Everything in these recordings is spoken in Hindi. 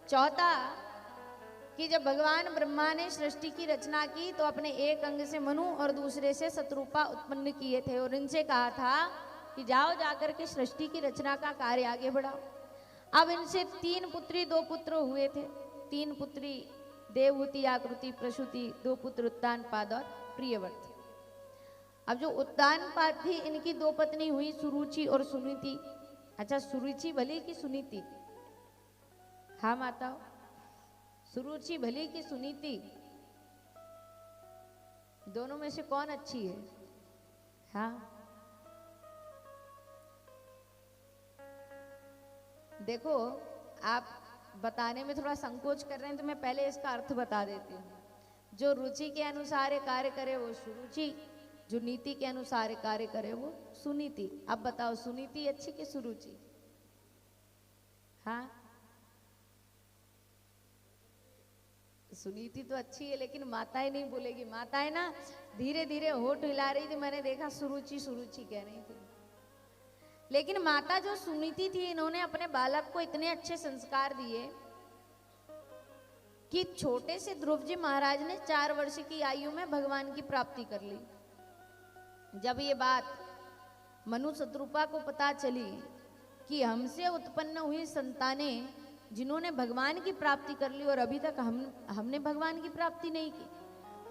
चौथा कि जब भगवान ब्रह्मा ने सृष्टि की रचना की तो अपने एक अंग से मनु और दूसरे से शत्रुपा उत्पन्न किए थे और इनसे कहा था कि जाओ जाकर के सृष्टि की रचना का कार्य आगे बढ़ाओ। अब इनसे 3 पुत्री 2 पुत्र हुए थे। 3 पुत्री देवहूति, आकृति, प्रसूति, 2 पुत्र उत्तानपाद और प्रियव्रत। अब जो उत्तानपाद थी इनकी 2 पत्नी हुई सुरुचि और सुनीति। अच्छा, सुरुचि भली की सुनीति? हाँ माताओ, सुरुचि भली की सुनीति? दोनों में से कौन अच्छी है? हाँ, देखो आप बताने में थोड़ा संकोच कर रहे हैं तो मैं पहले इसका अर्थ बता देती हूँ। जो रुचि के अनुसार कार्य करे वो सुरुचि, जो नीति के अनुसार कार्य करे वो सुनीति। अब बताओ सुनीति अच्छी कि सुरुचि? हाँ, सुनीति तो अच्छी है लेकिन माताएं नहीं बोलेगी। माताएं ना धीरे धीरे होठ हिला रही थी, मैंने देखा सुरुचि सुरुचि कह रही थी। लेकिन माता जो सुनीति थी इन्होंने अपने बालक को इतने अच्छे संस्कार दिए कि छोटे से ध्रुव जी महाराज ने 4 वर्ष की आयु में भगवान की प्राप्ति कर ली। जब ये बात मनु शत्रुपा को पता चली कि हमसे उत्पन्न हुई संतानें जिन्होंने भगवान की प्राप्ति कर ली और अभी तक हमने भगवान की प्राप्ति नहीं की,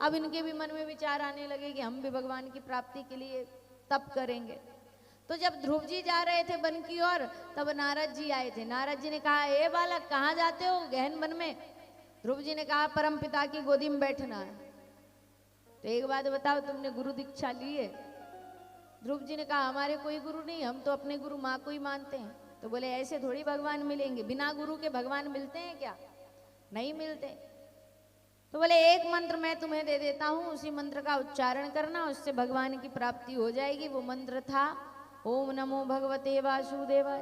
अब इनके भी मन में विचार आने लगे कि हम भी भगवान की प्राप्ति के लिए तप करेंगे। तो जब ध्रुव जी जा रहे थे वन की ओर तब नारद जी आए थे। नारद जी ने कहा, ए बालक कहाँ जाते हो गहन वन में? ध्रुव जी ने कहा, परम पिता की गोदी में बैठना है। तो एक बात बताओ, तुमने गुरु दीक्षा ली है? ध्रुव जी ने कहा, हमारे कोई गुरु नहीं, हम तो अपने गुरु माँ को ही मानते हैं। तो बोले ऐसे थोड़ी भगवान मिलेंगे, बिना गुरु के भगवान मिलते हैं क्या? नहीं मिलते। तो बोले एक मंत्र मैं तुम्हें दे देता हूँ, उसी मंत्र का उच्चारण करना, उससे भगवान की प्राप्ति हो जाएगी। वो मंत्र था ओम नमो भगवते वासुदेवाय,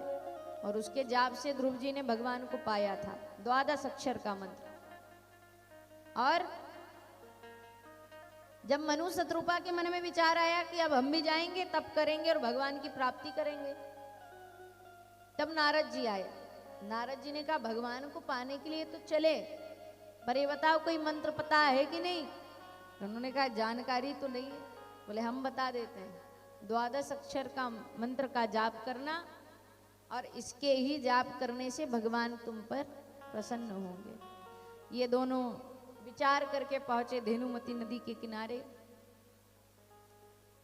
और उसके जाप से ध्रुव जी ने भगवान को पाया था। 12 अक्षर का मंत्र। और जब मनु शत्रुपा के मन में विचार आया कि अब हम भी जाएंगे तप करेंगे और भगवान की प्राप्ति करेंगे, तब नारद जी आए। नारद जी ने कहा, भगवान को पाने के लिए तो चले, पर ये बताओ कोई मंत्र पता है कि नहीं? उन्होंने कहा, जानकारी तो नहीं है। बोले हम बता देते हैं, 12 अक्षर का मंत्र का जाप करना और इसके ही जाप करने से भगवान तुम पर प्रसन्न होंगे। ये दोनों विचार करके पहुंचे धेनुमती नदी के किनारे,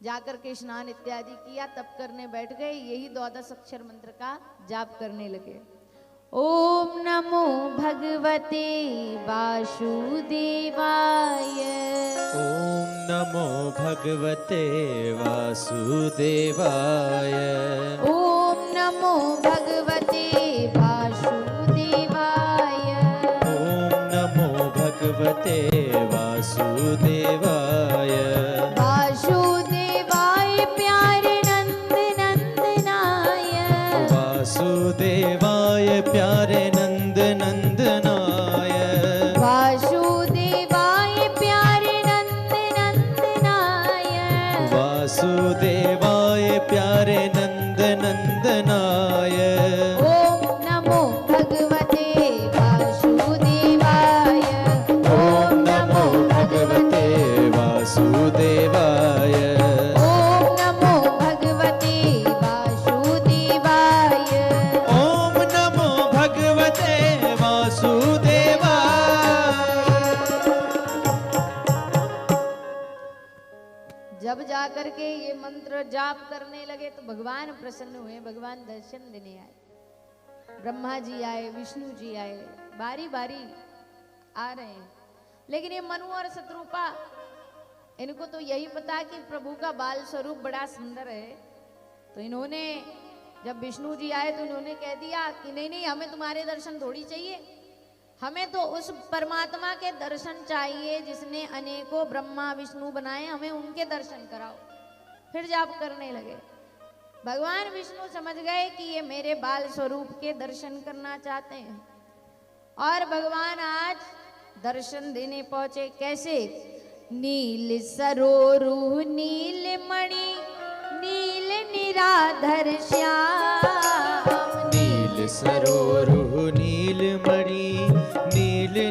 जाकर के स्नान इत्यादि किया, तप करने बैठ गए। यही 12 अक्षर मंत्र का जाप करने लगे। ओम नमो भगवते वासुदेवाय। ओम नमो भगवते वासुदेवाय। ओम नमो भगवते वासुदेवाय। ओम नमो भगवते वासुदेवाय। वासुदेवाय प्यारे नंद नंदनाय। वासुदेवाय प्यारे नंद नंदनाय। वासुदेवाय प्यारे नंद नंदनाय। वासुदेवाय प्यारे नंद नंदनाय। ओम नमो भगवते वासुदेवाय। ओम नमो भगवते वासुदेवाय। ओम नमो भगवते वासुदेवाय। ओम नमो भगवते वासुदेवाय। जब जाकर के ये मंत्र जाप करने लगे तो भगवान प्रसन्न हुए, भगवान दर्शन देने आए। ब्रह्मा जी आए, विष्णु जी आए, बारी बारी आ रहे हैं। लेकिन ये मनु और शत्रुपा, इनको तो यही पता कि प्रभु का बाल स्वरूप बड़ा सुंदर है। तो इन्होंने जब विष्णु जी आए तो इन्होंने कह दिया कि नहीं नहीं, हमें तुम्हारे दर्शन थोड़ी चाहिए, हमें तो उस परमात्मा के दर्शन चाहिए जिसने अनेकों ब्रह्मा विष्णु बनाए, हमें उनके दर्शन कराओ। फिर जाप करने लगे। भगवान विष्णु समझ गए कि ये मेरे बाल स्वरूप के दर्शन करना चाहते हैं और भगवान आज दर्शन देने पहुंचे। कैसे? नील सरोरु नील मणि नील निराधर श्याम। नील सरोरु नील मणि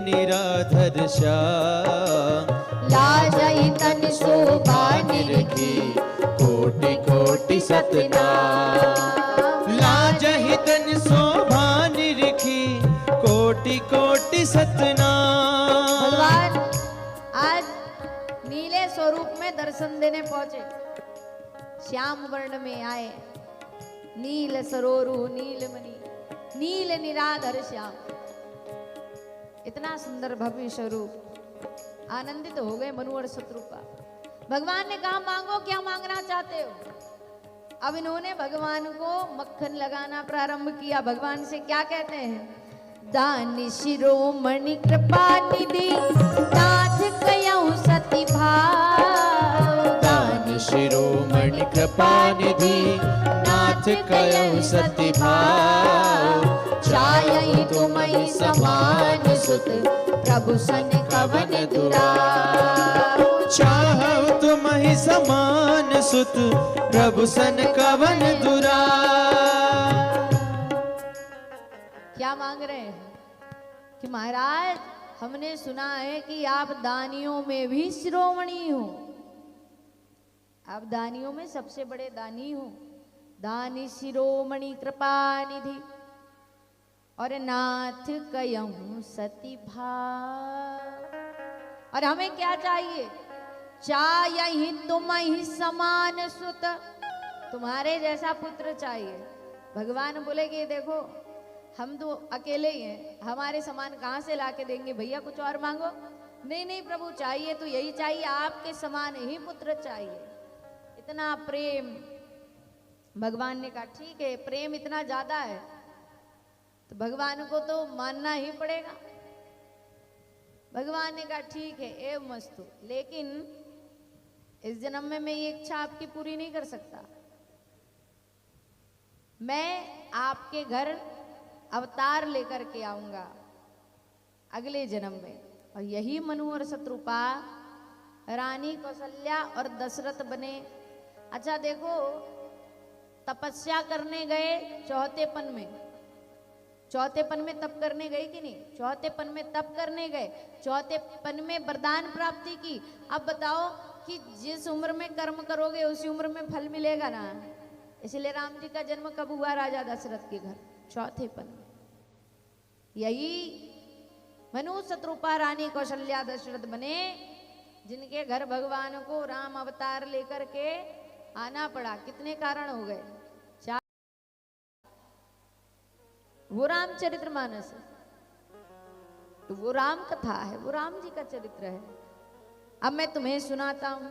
निराधर श्याम। लाजहि तन शोभा निरखी कोटि कोटि सतनाम। लाजहि तन शोभा निरखी कोटि कोटि सतनाम। भगवान आज नीले स्वरूप में दर्शन देने पहुंचे, श्याम वर्ण में आए। नील सरोरु नीलमणि नील निराधर श्याम, इतना सुंदर भव्य स्वरूप। आनंदित हो गए मनु और शत्रुपा। भगवान ने कहा मांगो, क्या मांगना चाहते हो? अब इन्होंने भगवान को मक्खन लगाना प्रारंभ किया। भगवान से क्या कहते हैं? दान शिरोमणि कृपा निधि नाथ कयहु सति भाव। दान शिरोमणि कृपा निधि नाथ कयहु सति भाव। चाहहि तुमहि समान सुत प्रभु सन कवन दुराव। चाहु तुमहि समान सुत प्रभु सन कवन दुराव। क्या मांग रहे हैं कि महाराज हमने सुना है कि आप दानियों में भी शिरोमणि हो, आप दानियों में सबसे बड़े दानी हो। दानी शिरोमणि कृपा निधि और नाथ कयहु सति भाव। और हमें क्या चाहिए? चाहहि तुमहि समान सुत, तुम्हारे जैसा पुत्र चाहिए। भगवान बोले कि देखो हम तो अकेले ही हैं, हमारे समान कहाँ से लाके देंगे भैया, कुछ और मांगो। नहीं नहीं प्रभु, चाहिए तो यही चाहिए, आपके समान ही पुत्र चाहिए। इतना प्रेम। भगवान ने कहा ठीक है, प्रेम इतना ज्यादा है तो भगवान को तो मानना ही पड़ेगा। भगवान ने कहा ठीक है एव मस्तु, लेकिन इस जन्म में मैं ये इच्छा आपकी पूरी नहीं कर सकता। मैं आपके घर अवतार लेकर के आऊंगा अगले जन्म में, और यही मनु और शत्रुपा रानी कौशल्या और दशरथ बने। अच्छा देखो, तपस्या करने गए चौथेपन में, चौथेपन में तप करने गए कि नहीं? चौथेपन में तप करने गए, चौथेपन में वरदान प्राप्ति की। अब बताओ कि जिस उम्र में कर्म करोगे उसी उम्र में फल मिलेगा ना। इसलिए राम जी का जन्म कब हुआ? राजा दशरथ के घर, चौथेपन में। यही मनु शत्रुपा रानी कौशल्या दशरथ बने, जिनके घर भगवान को राम अवतार लेकर के आना पड़ा। कितने कारण हो गए? चार। वो रामचरितमानस है, तो वो राम कथा है, वो राम जी का चरित्र है। अब मैं तुम्हें सुनाता हूं।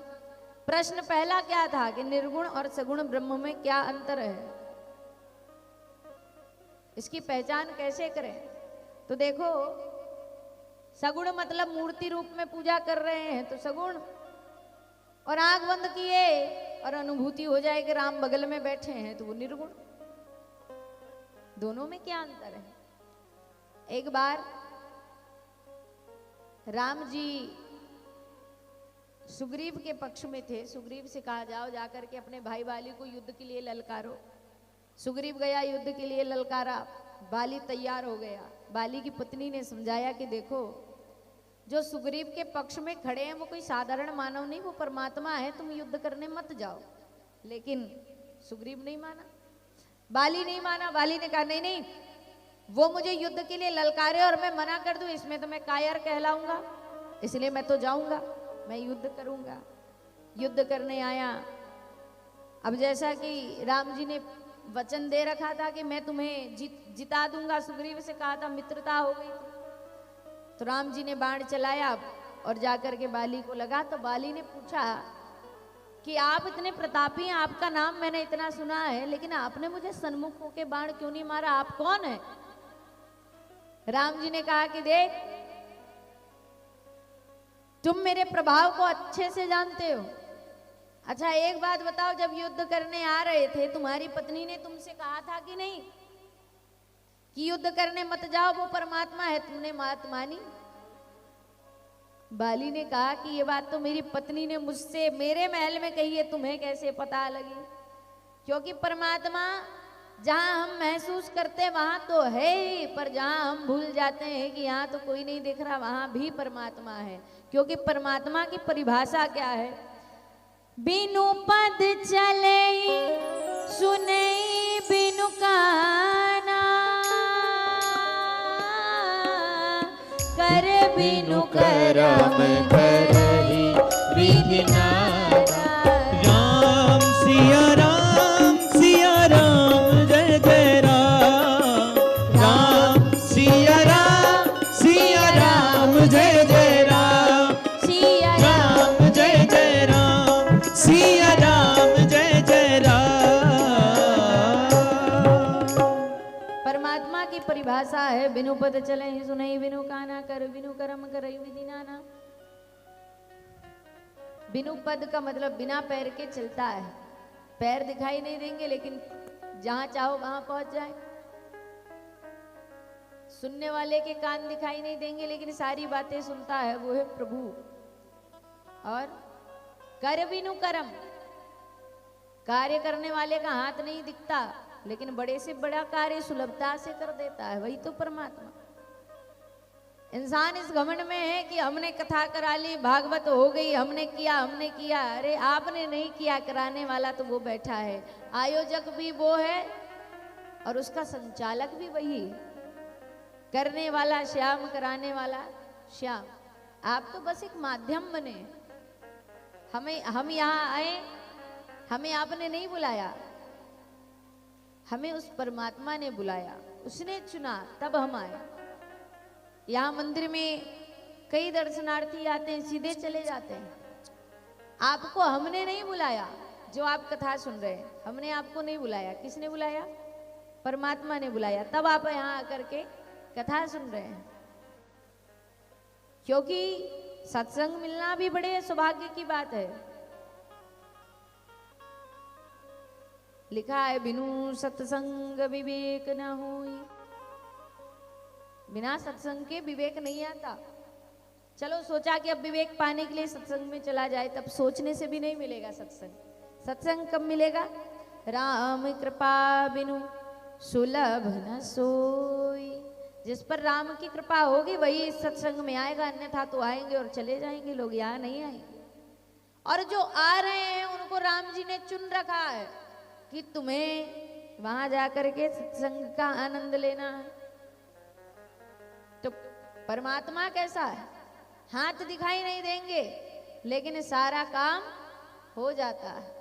प्रश्न पहला क्या था कि निर्गुण और सगुण ब्रह्म में क्या अंतर है, इसकी पहचान कैसे करें? तो देखो, सगुण मतलब मूर्ति रूप में पूजा कर रहे हैं तो सगुण, और आंख बंद किए और अनुभूति हो जाए कि राम बगल में बैठे हैं तो वो निर्गुण। दोनों में क्या अंतर है? एक बार राम जी सुग्रीव के पक्ष में थे। सुग्रीव से कहा जाओ जाकर के अपने भाई बाली को युद्ध के लिए ललकारो। सुग्रीव गया, युद्ध के लिए ललकारा, बाली तैयार हो गया। बाली की पत्नी ने समझाया कि देखो, जो सुग्रीव के पक्ष में खड़े हैं वो कोई साधारण मानव नहीं, वो परमात्मा है, तुम युद्ध करने मत जाओ। लेकिन सुग्रीव नहीं माना, बाली नहीं माना। बाली ने कहा नहीं नहीं, वो मुझे युद्ध के लिए ललकारे और मैं मना कर दूं, इसमें तो मैं कायर कहलाऊंगा, इसलिए मैं तो जाऊंगा, मैं युद्ध करूंगा। युद्ध करने आया। अब जैसा कि राम जी ने वचन दे रखा था कि मैं तुम्हें जिता दूंगा, सुग्रीव से कहा था, मित्रता हो गई थी, तो राम जी ने बाण चलाया और जाकर के बाली को लगा। तो बाली ने पूछा कि आप इतने प्रतापी हैं, आपका नाम मैंने इतना सुना है, लेकिन आपने मुझे सन्मुख होके बाण क्यों नहीं मारा, आप कौन है? राम जी ने कहा कि देख, तुम मेरे प्रभाव को अच्छे से जानते हो। अच्छा एक बात बताओ, जब युद्ध करने आ रहे थे तुम्हारी पत्नी ने तुमसे कहा था कि नहीं कि युद्ध करने मत जाओ, वो परमात्मा है, तुमने बात मानी? बाली ने कहा कि ये बात तो मेरी पत्नी ने मुझसे मेरे महल में कही है, तुम्हें कैसे पता लगी? क्योंकि परमात्मा जहां हम महसूस करते वहां तो है ही, पर जहां हम भूल जाते हैं कि यहाँ तो कोई नहीं दिख रहा, वहां भी परमात्मा है। क्योंकि परमात्मा की परिभाषा क्या है? बिनु पद चले सुने बिनु काना, कर बिनु करम करहि विधि नाना। राम सिया राम जय जय राम। राम सिया राम जय जय राम। सिया राम जय जय राम सिया राम जय जय राम। परमात्मा की परिभाषा है बिनु पद चले सुनई बिनु काना, कर बिनु कर्म करई विधि नाना। बिनु पद का मतलब बिना पैर के चलता है। पैर दिखाई नहीं देंगे लेकिन जहां चाहो वहां पहुंच जाए। सुनने वाले के कान दिखाई नहीं देंगे लेकिन सारी बातें सुनता है, वो है प्रभु। और कर बिनु कर्म, कार्य करने वाले का हाथ नहीं दिखता लेकिन बड़े से बड़ा कार्य सुलभता से कर देता है, वही तो परमात्मा। इंसान इस घमंड में है कि हमने कथा करा ली, भागवत हो गई, हमने किया। अरे आपने नहीं किया, कराने वाला तो वो बैठा है। आयोजक भी वो है और उसका संचालक भी वही। करने वाला श्याम, कराने वाला श्याम। आप तो बस एक माध्यम बने। हम यहाँ आए, हमें आपने नहीं बुलाया, हमें उस परमात्मा ने बुलाया, उसने चुना, तब हम आए। यहाँ मंदिर में कई दर्शनार्थी आते हैं, सीधे चले जाते हैं। आपको हमने नहीं बुलाया, जो आप कथा सुन रहे हैं, हमने आपको नहीं बुलाया। किसने बुलाया? परमात्मा ने बुलाया, तब आप यहाँ आकर के कथा सुन रहे हैं। क्योंकि सत्संग मिलना भी बड़े सौभाग्य की बात है। लिखा है बिनु सत्संग विवेक न होई। बिना सत्संग के विवेक नहीं आता। चलो सोचा कि अब विवेक पाने के लिए सत्संग में चला जाए, तब सोचने से भी नहीं मिलेगा सत्संग। सत्संग कब मिलेगा? राम कृपा बिनु सुलभ न सोई। जिस पर राम की कृपा होगी वही इस सत्संग में आएगा, अन्यथा तो आएंगे और चले जाएंगे लोग, यहाँ नहीं आएंगे। और जो आ रहे हैं उनको राम जी ने चुन रखा है कि तुम्हें वहां जाकर के सत्संग का आनंद लेना है। तो परमात्मा कैसा है? हाथ दिखाई नहीं देंगे लेकिन सारा काम हो जाता है।